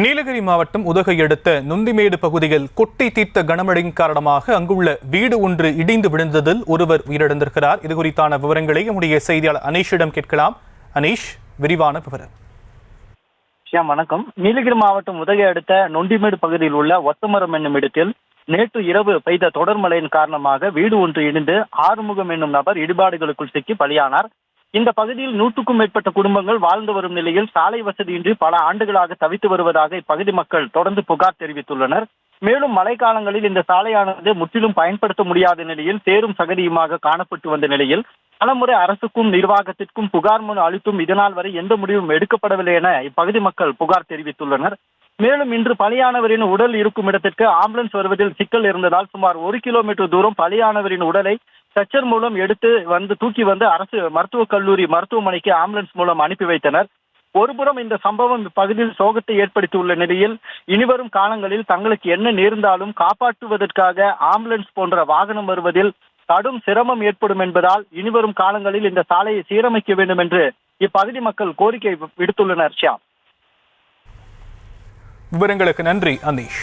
நீலகிரி மாவட்டம் உதகை அடுத்த நுந்திமேடு பகுதியில் கொட்டி தீர்த்த கனமழையின் காரணமாக அங்குள்ள வீடு ஒன்று இடிந்து விழுந்ததில் ஒருவர் உயிரிழந்திருக்கிறார். இது குறித்தான விவரங்களை நம்முடைய செய்தியாளர் அனீஷிடம் கேட்கலாம். அனீஷ், விரிவான விவரம். வணக்கம். நீலகிரி மாவட்டம் உதகை அடுத்த நொண்டிமேடு பகுதியில் உள்ள ஒத்தமரம் என்னும் இடத்தில் நேற்று இரவு பெய்த தொடர் மழையின் காரணமாக வீடு ஒன்று இடிந்து ஆறுமுகம் என்னும் நபர் இடிபாடுகளுக்குள் சிக்கி பலியானார். இந்த பகுதியில் 100க்கும் மேற்பட்ட குடும்பங்கள் வாழ்ந்து வரும் நிலையில் சாலை வசதியின்றி பல ஆண்டுகளாக தவித்து வருவதாக இப்பகுதி மக்கள் தொடர்ந்து புகார் தெரிவித்துள்ளனர். மேலும் மழைக்காலங்களில் இந்த சாலையானது முற்றிலும் பயன்படுத்த முடியாத நிலையில் சேரும் சகதியுமாக காணப்பட்டு வந்த நிலையில் பலமுறை அரசுக்கும் நிர்வாகத்திற்கும் புகார் மனு அளித்தும் இதனால் வரை எந்த முடிவும் எடுக்கப்படவில்லை என இப்பகுதி மக்கள் புகார் தெரிவித்துள்ளனர். மேலும் இன்று பலியானவரின் உடல் இருக்கும் இடத்திற்கு ஆம்புலன்ஸ் வருவதில் சிக்கல் இருந்ததால் சுமார் 1 கிலோமீட்டர் தூரம் பலியானவரின் உடலை ஸ்ட்ரெச்சர் மூலம் எடுத்து தூக்கி வந்து அரசு மருத்துவக் கல்லூரி மருத்துவமனைக்கு ஆம்புலன்ஸ் மூலம் அனுப்பி வைத்தனர். ஒருபுறம் இந்த சம்பவம் இப்பகுதியில் சோகத்தை ஏற்படுத்தியுள்ள நிலையில் இனிவரும் காலங்களில் தங்களுக்கு என்ன நேர்ந்தாலும் காப்பாற்றுவதற்காக ஆம்புலன்ஸ் போன்ற வாகனம் வருவதில் கடும் சிரமம் ஏற்படும் என்பதால் இனிவரும் காலங்களில் இந்த சாலையை சீரமைக்க வேண்டும் என்று இப்பகுதி மக்கள் கோரிக்கை விடுத்துள்ளனர். விவரங்களுக்கு நன்றி அனீஷ்.